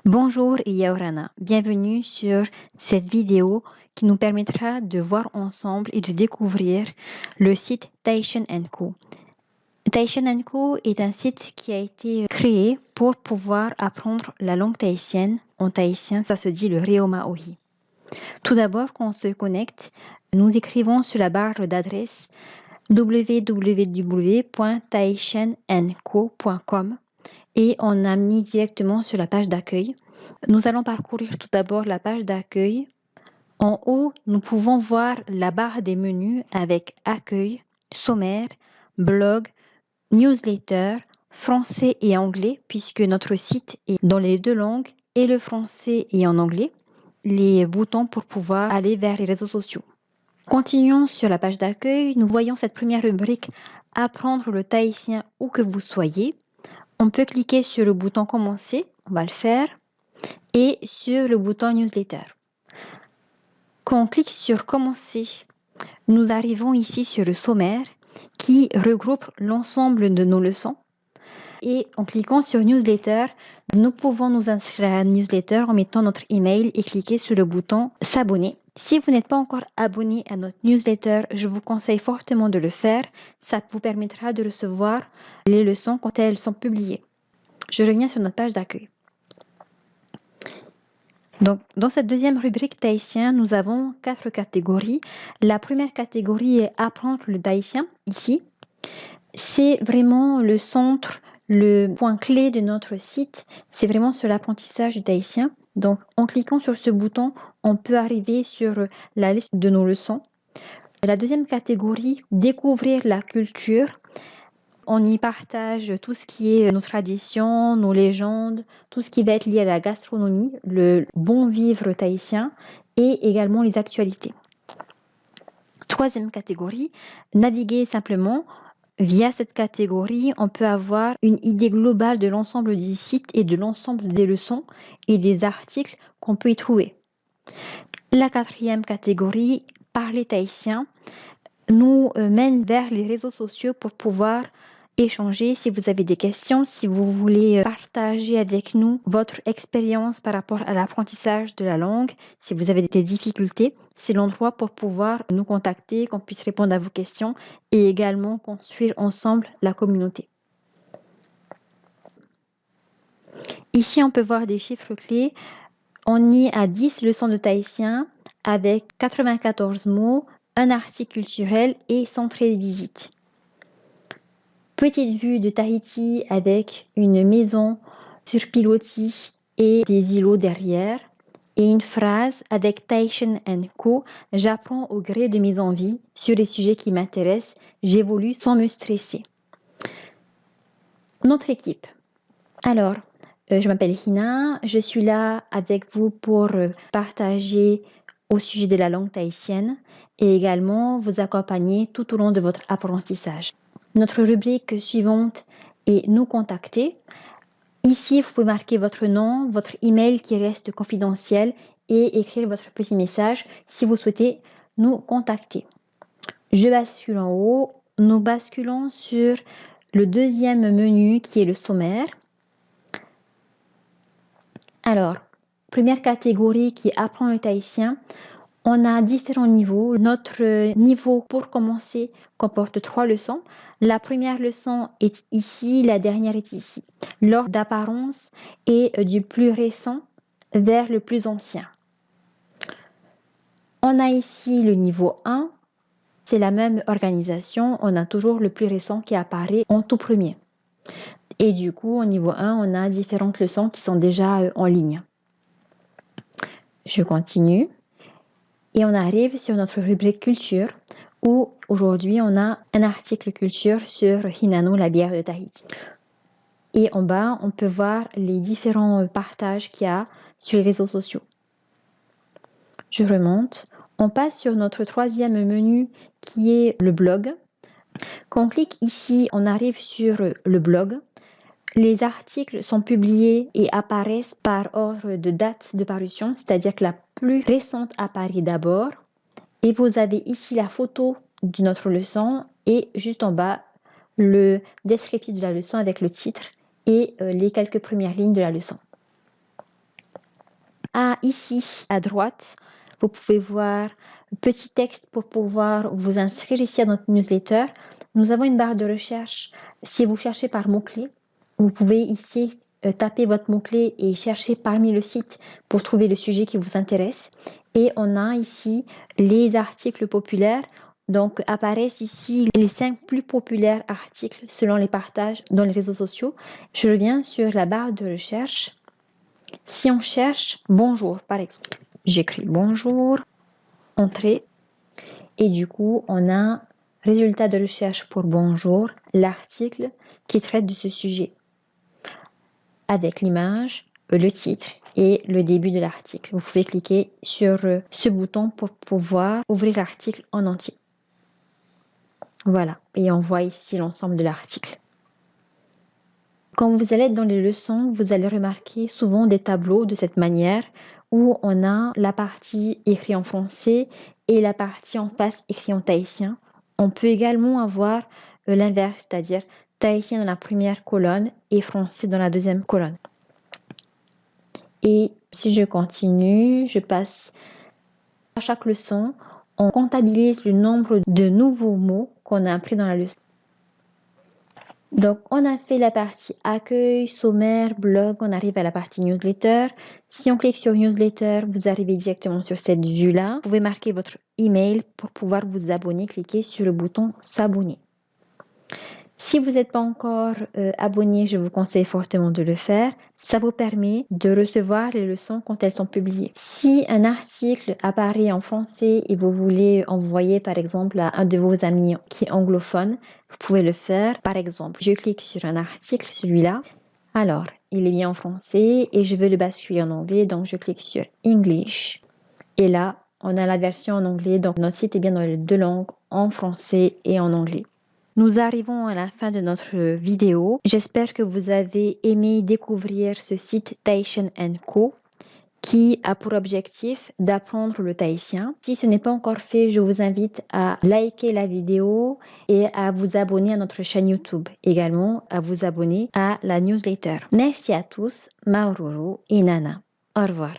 Bonjour Yaorana, bienvenue sur cette vidéo qui nous permettra de voir ensemble et de découvrir le site Taishan Co. Taishan Co est un site qui a été créé pour pouvoir apprendre la langue tahitienne. En tahitien, ça se dit le Reomaohi. Tout d'abord, quand on se connecte, nous écrivons sur la barre d'adresse www.taishanco.com et on a mis directement sur la page d'accueil. Nous allons parcourir tout d'abord la page d'accueil. En haut, nous pouvons voir la barre des menus avec accueil, sommaire, blog, newsletter, français et anglais, puisque notre site est dans les deux langues, et le français et en anglais, les boutons pour pouvoir aller vers les réseaux sociaux. Continuons sur la page d'accueil. Nous voyons cette première rubrique « Apprendre le tahitien où que vous soyez ». On peut cliquer sur le bouton « Commencer », on va le faire, et sur le bouton « Newsletter ». Quand on clique sur « Commencer », nous arrivons ici sur le sommaire qui regroupe l'ensemble de nos leçons. Et en cliquant sur « Newsletter », nous pouvons nous inscrire à la newsletter en mettant notre email et cliquer sur le bouton « S'abonner ». Si vous n'êtes pas encore abonné à notre newsletter, je vous conseille fortement de le faire. Ça vous permettra de recevoir les leçons quand elles sont publiées. Je reviens sur notre page d'accueil. Donc, dans cette deuxième rubrique tahitien, nous avons 4 catégories. La première catégorie est apprendre le tahitien. Ici, c'est vraiment le centre, le point clé de notre site. C'est vraiment sur l'apprentissage du tahitien. Donc, en cliquant sur ce bouton, on peut arriver sur la liste de nos leçons. La deuxième catégorie, découvrir la culture. On y partage tout ce qui est nos traditions, nos légendes, tout ce qui va être lié à la gastronomie, le bon vivre tahitien et également les actualités. Troisième catégorie, naviguer simplement. Via cette catégorie, on peut avoir une idée globale de l'ensemble du site et de l'ensemble des leçons et des articles qu'on peut y trouver. La quatrième catégorie, parler tahitien, nous mène vers les réseaux sociaux pour pouvoir échanger si vous avez des questions, si vous voulez partager avec nous votre expérience par rapport à l'apprentissage de la langue, si vous avez des difficultés, c'est l'endroit pour pouvoir nous contacter, qu'on puisse répondre à vos questions et également construire ensemble la communauté. Ici, on peut voir des chiffres clés. On est à 10 leçons de tahitien avec 94 mots, un article culturel et 113 visites. Petite vue de Tahiti avec une maison sur pilotis et des îlots derrière. Et une phrase avec Taishan Co. J'apprends au gré de mes envies sur les sujets qui m'intéressent. J'évolue sans me stresser. Notre équipe. Alors, je m'appelle Hina. Je suis là avec vous pour partager au sujet de la langue tahitienne et également vous accompagner tout au long de votre apprentissage. Notre rubrique suivante est nous contacter. Ici, vous pouvez marquer votre nom, votre email qui reste confidentiel et écrire votre petit message si vous souhaitez nous contacter. Je bascule en haut. Nous basculons sur le deuxième menu qui est le sommaire. Alors, première catégorie qui apprend le tahitien. On a différents niveaux. Notre niveau pour commencer comporte 3 leçons. La première leçon est ici, la dernière est ici. L'ordre d'apparence est du plus récent vers le plus ancien. On a ici le niveau 1. C'est la même organisation. On a toujours le plus récent qui apparaît en tout premier. Et du coup, au niveau 1, on a différentes leçons qui sont déjà en ligne. Je continue. Et on arrive sur notre rubrique culture où aujourd'hui on a un article culture sur Hinano, la bière de Tahiti. Et en bas, on peut voir les différents partages qu'il y a sur les réseaux sociaux. Je remonte. On passe sur notre troisième menu qui est le blog. Quand on clique ici, on arrive sur le blog. Les articles sont publiés et apparaissent par ordre de date de parution, c'est-à-dire que la plus récente apparaît d'abord. Et vous avez ici la photo de notre leçon et juste en bas, le descriptif de la leçon avec le titre et les quelques premières lignes de la leçon. Ah, ici, à droite, vous pouvez voir un petit texte pour pouvoir vous inscrire ici à notre newsletter. Nous avons une barre de recherche. Si vous cherchez par mots-clés, vous pouvez ici taper votre mot-clé et chercher parmi le site pour trouver le sujet qui vous intéresse. Et on a ici les articles populaires. Donc, apparaissent ici les 5 plus populaires articles selon les partages dans les réseaux sociaux. Je reviens sur la barre de recherche. Si on cherche bonjour, par exemple, j'écris bonjour, entrée, et du coup, on a résultat de recherche pour bonjour, l'article qui traite de ce sujet, avec l'image, le titre et le début de l'article. Vous pouvez cliquer sur ce bouton pour pouvoir ouvrir l'article en entier. Voilà, et on voit ici l'ensemble de l'article. Quand vous allez dans les leçons, vous allez remarquer souvent des tableaux de cette manière où on a la partie écrite en français et la partie en face écrite en tahitien. On peut également avoir l'inverse, c'est-à-dire tahitien dans la première colonne et français dans la deuxième colonne. Et si je continue, je passe à chaque leçon, on comptabilise le nombre de nouveaux mots qu'on a appris dans la leçon. Donc, on a fait la partie accueil, sommaire, blog, on arrive à la partie newsletter. Si on clique sur newsletter, vous arrivez directement sur cette vue-là. Vous pouvez marquer votre email pour pouvoir vous abonner, cliquez sur le bouton s'abonner. Si vous n'êtes pas encore abonné, je vous conseille fortement de le faire. Ça vous permet de recevoir les leçons quand elles sont publiées. Si un article apparaît en français et vous voulez envoyer par exemple à un de vos amis qui est anglophone, vous pouvez le faire. Par exemple, je clique sur un article, celui-là. Alors, il est bien en français et je veux le basculer en anglais, donc je clique sur English. Et là, on a la version en anglais, donc notre site est bien dans les deux langues, en français et en anglais. Nous arrivons à la fin de notre vidéo. J'espère que vous avez aimé découvrir ce site Tahitian & Co qui a pour objectif d'apprendre le tahitien. Si ce n'est pas encore fait, je vous invite à liker la vidéo et à vous abonner à notre chaîne YouTube. Également, à vous abonner à la newsletter. Merci à tous. Maururu et Nana. Au revoir.